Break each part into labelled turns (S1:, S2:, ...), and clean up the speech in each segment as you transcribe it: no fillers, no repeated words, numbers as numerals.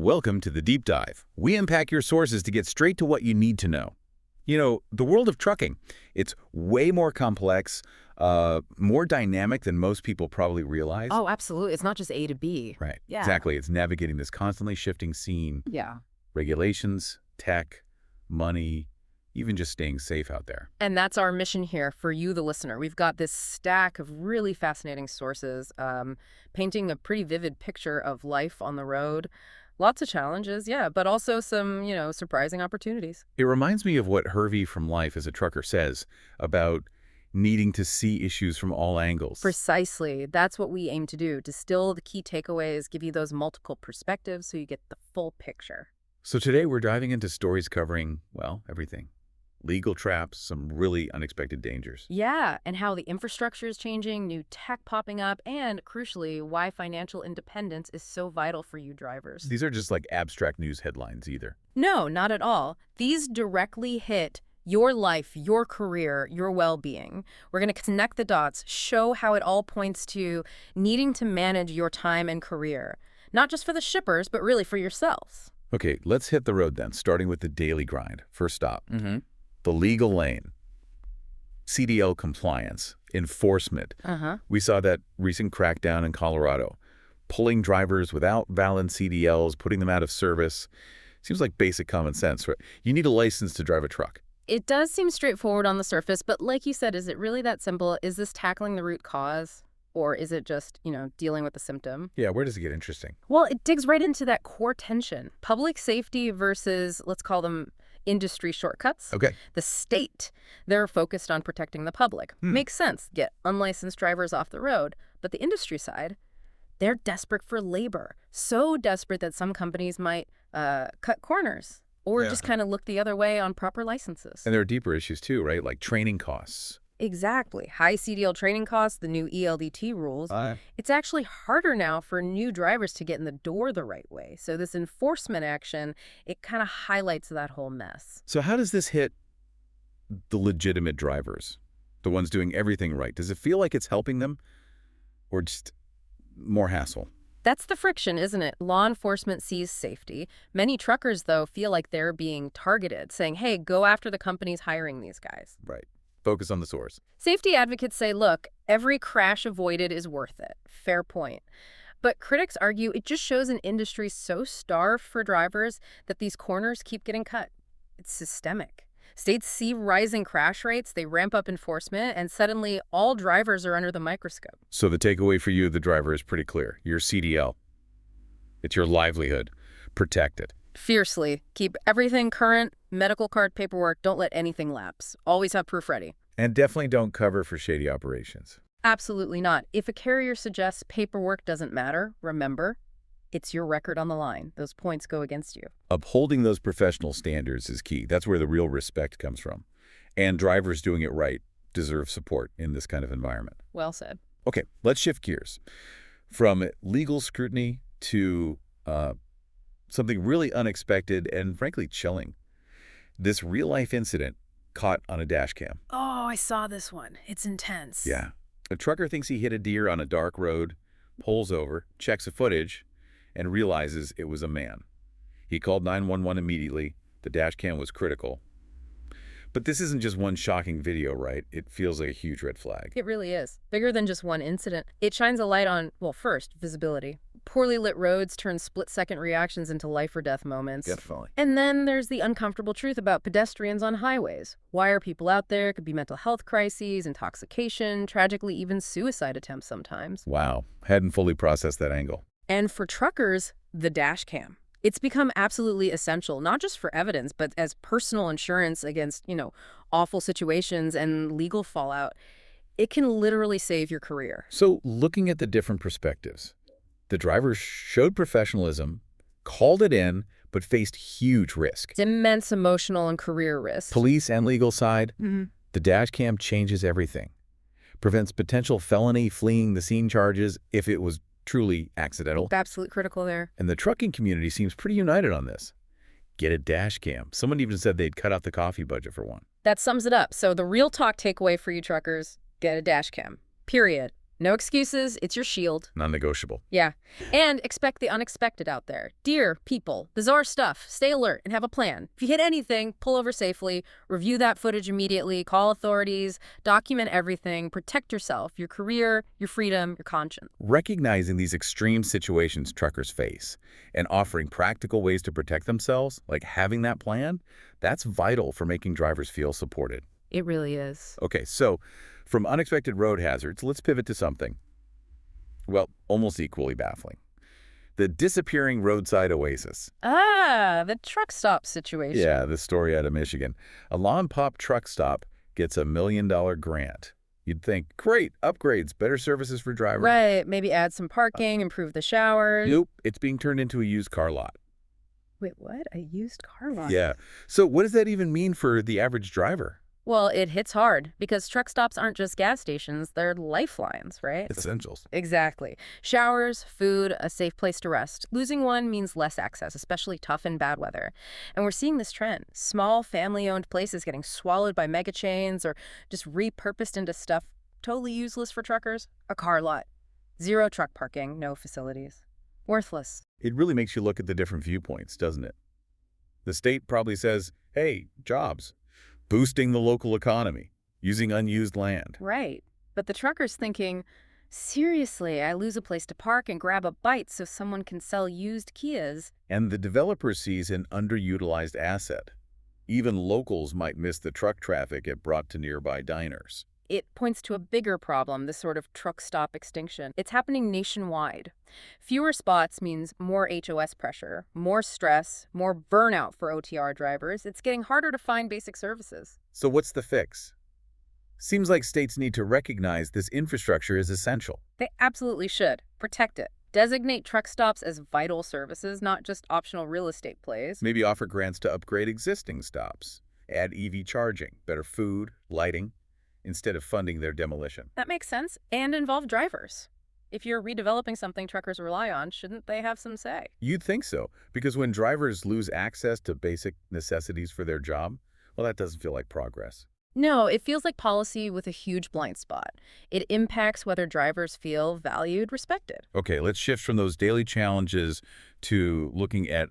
S1: Welcome to the Deep Dive. We unpack your sources to get straight to what you need to know. You know, the world of trucking, it's way more complex, more dynamic than most people probably realize.
S2: Oh, absolutely. It's not just A to B.
S1: Right.
S2: Yeah.
S1: Exactly. It's navigating this constantly shifting scene.
S2: Yeah.
S1: Regulations, tech, money, even just staying safe out there.
S2: And that's our mission here for you, the listener. We've got this stack of really fascinating sources, painting a pretty vivid picture of life on the road. Lots of challenges, yeah, but also some, surprising opportunities.
S1: It reminds me of what Hervey from Life as a Trucker says about needing to see issues from all angles.
S2: Precisely. That's what we aim to do. Distill the key takeaways, give you those multiple perspectives so you get the full picture.
S1: So today we're diving into stories covering, well, everything. Legal traps, some really unexpected dangers.
S2: Yeah, and how the infrastructure is changing, new tech popping up, and crucially, why financial independence is so vital for you drivers.
S1: These are just like abstract news headlines either.
S2: No, not at all. These directly hit your life, your career, your well-being. We're going to connect the dots, show how it all points to needing to manage your time and career, not just for the shippers, but really for yourselves.
S1: Okay, let's hit the road then, starting with the daily grind. First stop. The legal lane, CDL compliance, enforcement. We saw that recent crackdown in Colorado, pulling drivers without valid CDLs, putting them out of service. Seems like basic common sense, right? You need a license to drive a truck.
S2: It does seem straightforward on the surface, but like you said, is it really that simple? Is this tackling the root cause? Or is it just, dealing with the symptom?
S1: Yeah, where does it get interesting?
S2: Well, it digs right into that core tension. Public safety versus, let's call them, industry shortcuts.
S1: Okay.
S2: The state, they're focused on protecting the public. Makes sense. Get unlicensed drivers off the road. But the industry side, they're desperate for labor. So desperate that some companies might cut corners or just kind of look the other way on proper licenses.
S1: And there are deeper issues too, right? Like training costs.
S2: Exactly. High CDL training costs, the new ELDT rules. It's actually harder now for new drivers to get in the door the right way. So this enforcement action, it kind of highlights that whole mess.
S1: So how does this hit the legitimate drivers, the ones doing everything right? Does it feel like it's helping them or just more hassle?
S2: That's the friction, isn't it? Law enforcement sees safety. Many truckers, though, feel like they're being targeted, saying, hey, go after the companies hiring these guys.
S1: Right. Focus on the source.
S2: Safety advocates say, look, every crash avoided is worth it. Fair point. But critics argue it just shows an industry so starved for drivers that these corners keep getting cut. It's systemic. States see rising crash rates, they ramp up enforcement, and suddenly all drivers are under the microscope.
S1: So the takeaway for you, the driver, is pretty clear. Your CDL. It's your livelihood. Protect it.
S2: Fiercely. Keep everything current, medical card paperwork, don't let anything lapse. Always have proof ready.
S1: And definitely don't cover for shady operations.
S2: Absolutely not. If a carrier suggests paperwork doesn't matter, remember, it's your record on the line. Those points go against you.
S1: Upholding those professional standards is key. That's where the real respect comes from. And drivers doing it right deserve support in this kind of environment.
S2: Well said.
S1: Okay, let's shift gears. From legal scrutiny to something really unexpected and frankly chilling. This real-life incident caught on a dash cam.
S2: Oh, I saw this one. It's intense.
S1: Yeah. A trucker thinks he hit a deer on a dark road, pulls over, checks the footage, and realizes it was a man. He called 911 immediately. The dash cam was critical. But this isn't just one shocking video, right? It feels like a huge red flag.
S2: It really is. Bigger than just one incident. It shines a light on, well, first, visibility. Poorly lit roads turn split-second reactions into life-or-death moments.
S1: Definitely.
S2: And then there's the uncomfortable truth about pedestrians on highways. Why are people out there? Could be mental health crises, intoxication, tragically even suicide attempts sometimes.
S1: Wow. Hadn't fully processed that angle.
S2: And for truckers, the dash cam. It's become absolutely essential, not just for evidence, but as personal insurance against, awful situations and legal fallout. It can literally save your career.
S1: So looking at the different perspectives, the driver showed professionalism, called it in, but faced huge risk.
S2: It's immense emotional and career risk.
S1: Police and legal side, the dash cam changes everything. Prevents potential felony fleeing the scene charges if it was truly accidental.
S2: Absolutely critical there.
S1: And the trucking community seems pretty united on this. Get a dash cam. Someone even said they'd cut out the coffee budget for one.
S2: That sums it up. So the real talk takeaway for you truckers, get a dash cam. Period. No excuses. It's your shield.
S1: Non-negotiable.
S2: Yeah. And expect the unexpected out there. Deer, people, bizarre stuff. Stay alert and have a plan. If you hit anything, pull over safely, review that footage immediately, call authorities, document everything, protect yourself, your career, your freedom, your conscience.
S1: Recognizing these extreme situations truckers face and offering practical ways to protect themselves, like having that plan, that's vital for making drivers feel supported.
S2: It really is.
S1: Okay, so from unexpected road hazards, let's pivot to something, well, almost equally baffling. The disappearing roadside oasis.
S2: Ah, the truck stop situation.
S1: Yeah, the story out of Michigan. A lawn-pop truck stop gets a $1 million grant. You'd think, great, upgrades, better services for drivers.
S2: Right, maybe add some parking, improve the showers.
S1: Nope, it's being turned into a used car lot.
S2: Wait, what? A used car lot?
S1: Yeah. So what does that even mean for the average driver?
S2: Well, it hits hard because truck stops aren't just gas stations, they're lifelines, right?
S1: Essentials.
S2: Exactly. Showers, food, a safe place to rest. Losing one means less access, especially tough in bad weather. And we're seeing this trend. Small, family-owned places getting swallowed by mega chains or just repurposed into stuff totally useless for truckers. A car lot. Zero truck parking, no facilities. Worthless.
S1: It really makes you look at the different viewpoints, doesn't it? The state probably says, hey, jobs. Boosting the local economy, using unused land.
S2: Right. But the trucker's thinking, seriously, I lose a place to park and grab a bite so someone can sell used Kias.
S1: And the developer sees an underutilized asset. Even locals might miss the truck traffic it brought to nearby diners.
S2: It points to a bigger problem, this sort of truck stop extinction. It's happening nationwide. Fewer spots means more HOS pressure, more stress, more burnout for OTR drivers. It's getting harder to find basic services.
S1: So what's the fix? Seems like states need to recognize this infrastructure is essential.
S2: They absolutely should. Protect it. Designate truck stops as vital services, not just optional real estate plays.
S1: Maybe offer grants to upgrade existing stops. Add EV charging, better food, lighting, instead of funding their demolition.
S2: That makes sense. And involve drivers. If you're redeveloping something truckers rely on, shouldn't they have some say?
S1: You'd think so, because when drivers lose access to basic necessities for their job, well, that doesn't feel like progress.
S2: No, it feels like policy with a huge blind spot. It impacts whether drivers feel valued, respected.
S1: Okay, let's shift from those daily challenges to looking at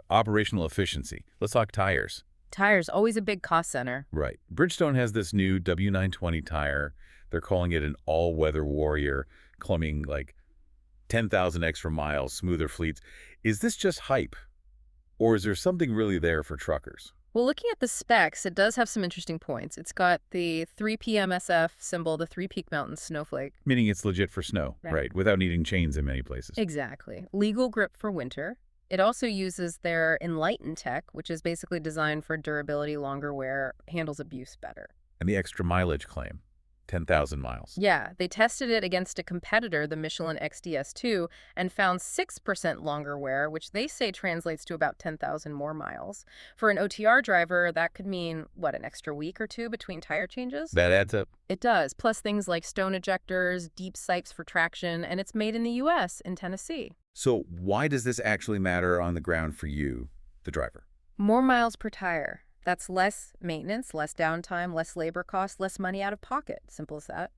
S1: operational efficiency. Let's talk tires.
S2: Tires, always a big cost center.
S1: Right. Bridgestone has this new W920 tire. They're calling it an all-weather warrior, claiming like 10,000 extra miles, smoother fleets. Is this just hype? Or is there something really there for truckers?
S2: Well, looking at the specs, it does have some interesting points. It's got the 3PMSF symbol, the Three Peak Mountain Snowflake.
S1: Meaning it's legit for snow, right? Without needing chains in many places.
S2: Exactly. Legal grip for winter. It also uses their Enlighten tech, which is basically designed for durability, longer wear, handles abuse better.
S1: And the extra mileage claim, 10,000 miles.
S2: Yeah, they tested it against a competitor, the Michelin XDS2, and found 6% longer wear, which they say translates to about 10,000 more miles. For an OTR driver, that could mean, what, an extra week or two between tire changes?
S1: That adds up.
S2: It does, plus things like stone ejectors, deep sipes for traction, and it's made in the U.S., in Tennessee.
S1: So why does this actually matter on the ground for you, the driver?
S2: More miles per tire. That's less maintenance, less downtime, less labor costs, less money out of pocket. Simple as that.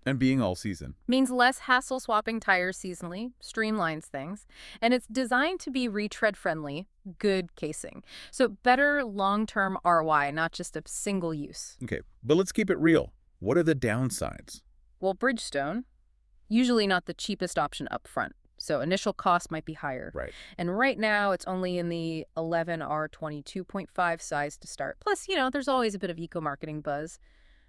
S1: And being all season.
S2: Means less hassle swapping tires seasonally, streamlines things, and it's designed to be retread friendly, good casing. So better long-term ROI, not just a single use.
S1: Okay, but let's keep it real. What are the downsides?
S2: Well, Bridgestone, usually not the cheapest option up front. So initial cost might be higher.
S1: Right.
S2: And right now, it's only in the 11R22.5 size to start. Plus, there's always a bit of eco-marketing buzz.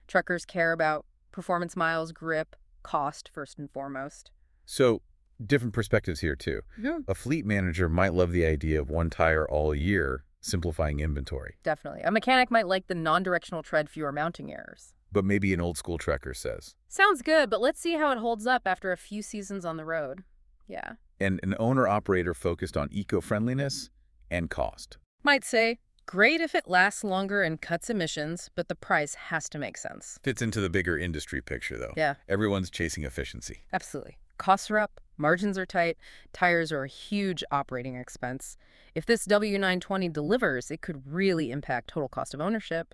S2: Truckers care about performance miles, grip, cost first and foremost.
S1: So different perspectives here, too.
S2: Yeah.
S1: A fleet manager might love the idea of one tire all year, simplifying inventory.
S2: Definitely. A mechanic might like the non-directional tread, fewer mounting errors.
S1: But maybe an old school trucker says.
S2: Sounds good, but let's see how it holds up after a few seasons on the road. Yeah.
S1: And an owner-operator focused on eco-friendliness and cost.
S2: Might say, great if it lasts longer and cuts emissions, but the price has to make sense.
S1: Fits into the bigger industry picture, though.
S2: Yeah.
S1: Everyone's chasing efficiency.
S2: Absolutely. Costs are up, margins are tight, tires are a huge operating expense. If this W920 delivers, it could really impact total cost of ownership.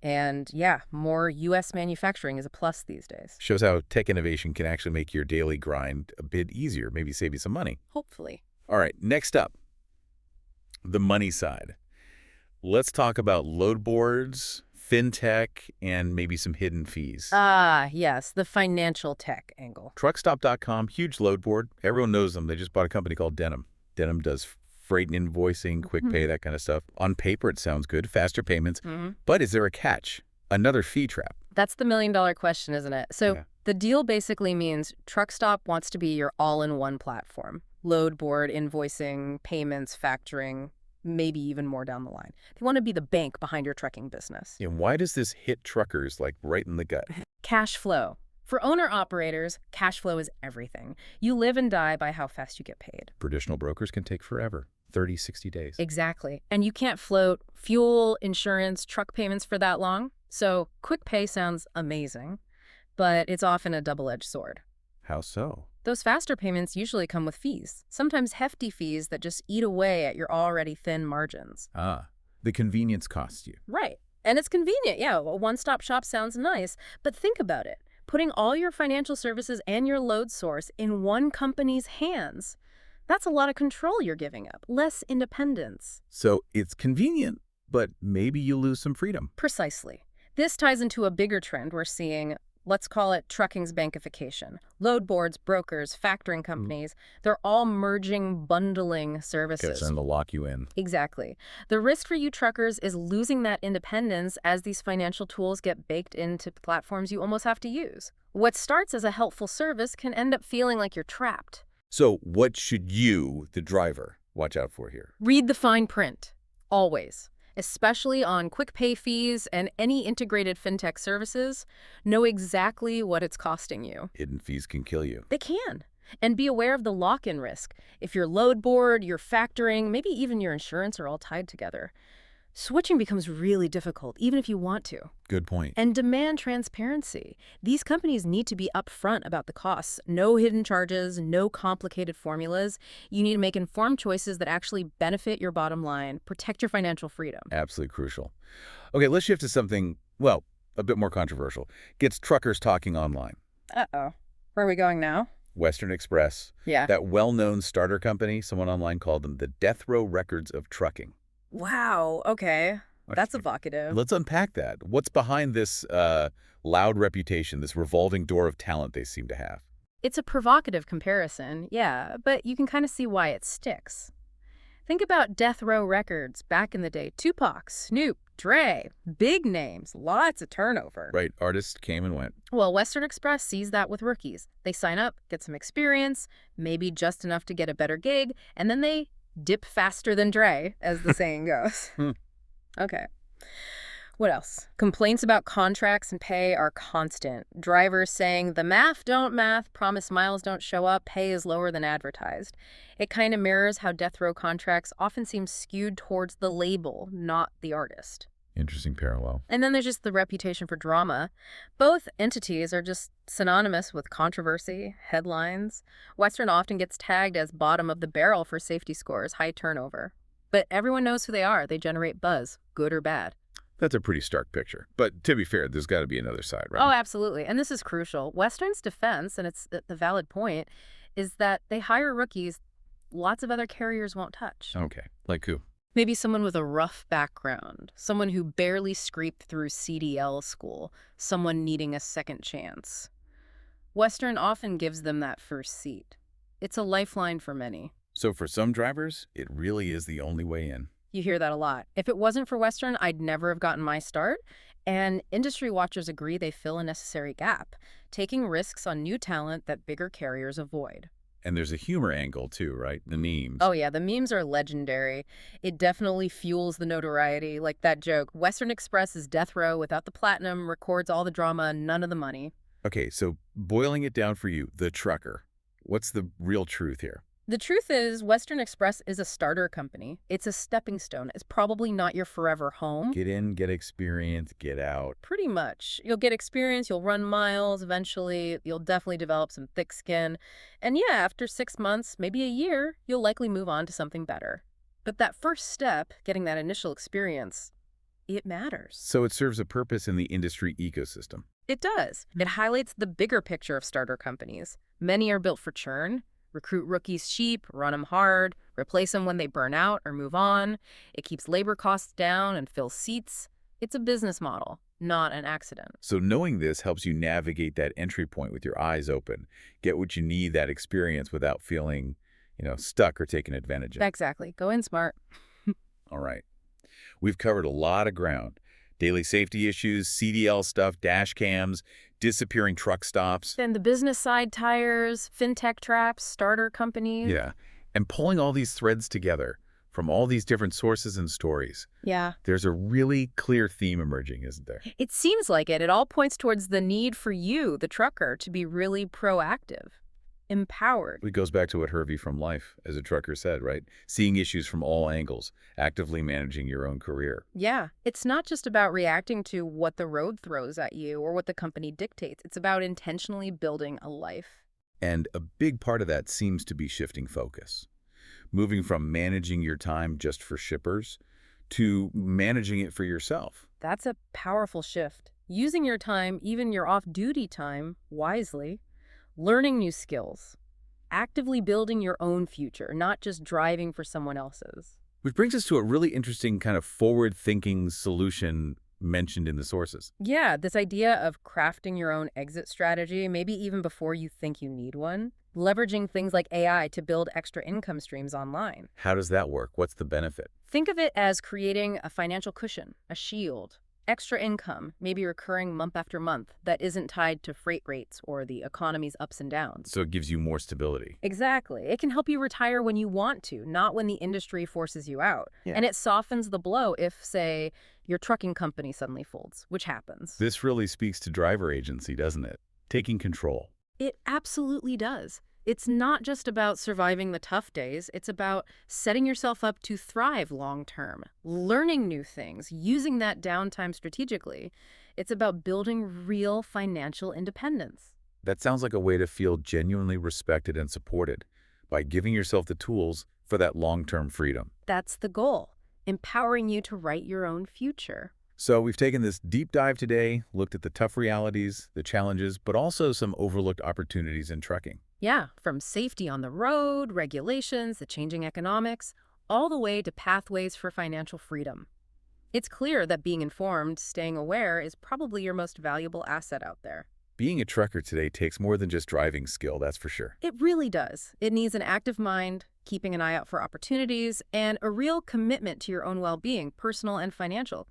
S2: And yeah, more U.S. manufacturing is a plus these days.
S1: Shows how tech innovation can actually make your daily grind a bit easier, maybe save you some money.
S2: Hopefully.
S1: All right, next up, the money side. Let's talk about load boards, fintech, and maybe some hidden fees.
S2: Ah, yes, the financial tech angle.
S1: Truckstop.com, huge load board. Everyone knows them. They just bought a company called Denim. Denim does freight invoicing, quick pay, that kind of stuff. On paper, it sounds good, faster payments. But is there a catch? Another fee trap.
S2: That's the million-dollar question, isn't it? So the deal basically means Truckstop wants to be your all-in-one platform. Load board, invoicing, payments, factoring, maybe even more down the line. They want to be the bank behind your trucking business.
S1: And why does this hit truckers like right in the gut?
S2: Cash flow. For owner-operators, cash flow is everything. You live and die by how fast you get paid.
S1: Traditional brokers can take forever, 30, 60 days.
S2: Exactly. And you can't float fuel, insurance, truck payments for that long. So quick pay sounds amazing, but it's often a double-edged sword.
S1: How so?
S2: Those faster payments usually come with fees, sometimes hefty fees that just eat away at your already thin margins.
S1: Ah, the convenience costs you.
S2: Right. And it's convenient. Yeah, a one-stop shop sounds nice, but think about it. Putting all your financial services and your load source in one company's hands, that's a lot of control you're giving up, less independence.
S1: So it's convenient, but maybe you lose some freedom.
S2: Precisely. This ties into a bigger trend we're seeing. Let's call it trucking's bankification. Load boards, brokers, factoring companies, they're all merging, bundling services.
S1: Gets them to lock you in.
S2: Exactly. The risk for you truckers is losing that independence as these financial tools get baked into platforms you almost have to use. What starts as a helpful service can end up feeling like you're trapped.
S1: So what should you, the driver, watch out for here?
S2: Read the fine print. Always. Especially on quick pay fees and any integrated fintech services, know exactly what it's costing you.
S1: Hidden fees can kill you.
S2: They can. And be aware of the lock-in risk. If your load board, your factoring, maybe even your insurance are all tied together, switching becomes really difficult, even if you want to.
S1: Good point.
S2: And demand transparency. These companies need to be upfront about the costs. No hidden charges, no complicated formulas. You need to make informed choices that actually benefit your bottom line, protect your financial freedom.
S1: Absolutely crucial. Okay, let's shift to something, well, a bit more controversial. Gets truckers talking online.
S2: Uh-oh. Where are we going now?
S1: Western Express.
S2: Yeah.
S1: That well-known starter company, someone online called them the death row records of trucking.
S2: Wow, okay. That's evocative.
S1: Let's unpack that. What's behind this loud reputation, this revolving door of talent they seem to have?
S2: It's a provocative comparison, yeah, but you can kind of see why it sticks. Think about Death Row Records back in the day. Tupac, Snoop, Dre, big names, lots of turnover.
S1: Right, artists came and went.
S2: Well, Western Express sees that with rookies. They sign up, get some experience, maybe just enough to get a better gig, and then they dip faster than Dre, as the saying goes. Okay. What else? Complaints about contracts and pay are constant. Drivers saying, the math don't math, promise miles don't show up, pay is lower than advertised. It kind of mirrors how death row contracts often seem skewed towards the label, not the artist.
S1: Interesting parallel.
S2: And then there's just the reputation for drama. Both entities are just synonymous with controversy, headlines. Western often gets tagged as bottom of the barrel for safety scores, high turnover. But everyone knows who they are. They generate buzz, good or bad.
S1: That's a pretty stark picture. But to be fair, there's got to be another side, right?
S2: Oh, absolutely. And this is crucial. Western's defense, and it's the valid point, is that they hire rookies lots of other carriers won't touch.
S1: Okay. Like who?
S2: Maybe someone with a rough background, someone who barely scraped through CDL school, someone needing a second chance. Western often gives them that first seat. It's a lifeline for many.
S1: So for some drivers, it really is the only way in.
S2: You hear that a lot. If it wasn't for Western, I'd never have gotten my start. And industry watchers agree they fill a necessary gap, taking risks on new talent that bigger carriers avoid.
S1: And there's a humor angle too, right? The memes.
S2: Oh yeah, the memes are legendary. It definitely fuels the notoriety. Like that joke, Western Express is death row without the platinum, records all the drama, none of the money.
S1: Okay, so boiling it down for you, the trucker, what's the real truth here?
S2: The truth is, Western Express is a starter company. It's a stepping stone. It's probably not your forever home.
S1: Get in, get experience, get out.
S2: Pretty much. You'll get experience, you'll run miles eventually, you'll definitely develop some thick skin. And yeah, after 6 months, maybe a year, you'll likely move on to something better. But that first step, getting that initial experience, It matters.
S1: So it serves a purpose in the industry ecosystem.
S2: It does. It highlights the bigger picture of starter companies. Many are built for churn. Recruit rookies cheap, run them hard, replace them when they burn out or move on. It keeps labor costs down and fills seats. It's a business model, not an accident.
S1: So knowing this helps you navigate that entry point with your eyes open, get what you need, that experience without feeling, stuck or taken advantage of.
S2: Exactly. Go in smart.
S1: All right. We've covered a lot of ground. Daily safety issues, CDL stuff, dash cams, disappearing truck stops.
S2: Then the business side tires, fintech traps, starter companies.
S1: Yeah. And pulling all these threads together from all these different sources and stories.
S2: Yeah.
S1: There's a really clear theme emerging, isn't there?
S2: It seems like it. It all points towards the need for you, the trucker, to be really proactive, empowered.
S1: It goes back to what Hervey from Life, as a trucker, said, right? Seeing issues from all angles, actively managing your own career.
S2: Yeah. It's not just about reacting to what the road throws at you or what the company dictates. It's about intentionally building a life.
S1: And a big part of that seems to be shifting focus. Moving from managing your time just for shippers to managing it for yourself.
S2: That's a powerful shift. Using your time, even your off-duty time, wisely. Learning new skills. Actively building your own future, not just driving for someone else's.
S1: Which brings us to a really interesting kind of forward-thinking solution mentioned in the sources.
S2: Yeah, this idea of crafting your own exit strategy, maybe even before you think you need one. Leveraging things like AI to build extra income streams online.
S1: How does that work? What's the benefit?
S2: Think of it as creating a financial cushion, a shield. Extra income, maybe recurring month after month, that isn't tied to freight rates or the economy's ups and downs.
S1: So it gives you more stability.
S2: Exactly. It can help you retire when you want to, not when the industry forces you out.
S1: Yeah.
S2: And it softens the blow if, say, your trucking company suddenly folds, which happens.
S1: This really speaks to driver agency, doesn't it? Taking control.
S2: It absolutely does. It's not just about surviving the tough days. It's about setting yourself up to thrive long term, learning new things, using that downtime strategically. It's about building real financial independence.
S1: That sounds like a way to feel genuinely respected and supported by giving yourself the tools for that long-term freedom.
S2: That's the goal, empowering you to write your own future.
S1: So we've taken this deep dive today, looked at the tough realities, the challenges, but also some overlooked opportunities in trucking.
S2: Yeah, from safety on the road, regulations, the changing economics, all the way to pathways for financial freedom. It's clear that being informed, staying aware, is probably your most valuable asset out there.
S1: Being a trucker today takes more than just driving skill, that's for sure.
S2: It really does. It needs an active mind, keeping an eye out for opportunities, and a real commitment to your own well-being, personal and financial.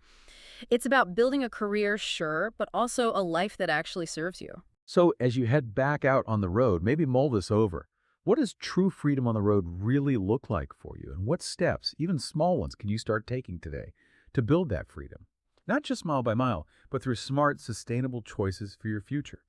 S2: It's about building a career, sure, but also a life that actually serves you.
S3: So as you head back out on the road, maybe mull this over. What does true freedom on the road really look like for you? And what steps, even small ones, can you start taking today to build that freedom? Not just mile by mile, but through smart, sustainable choices for your future.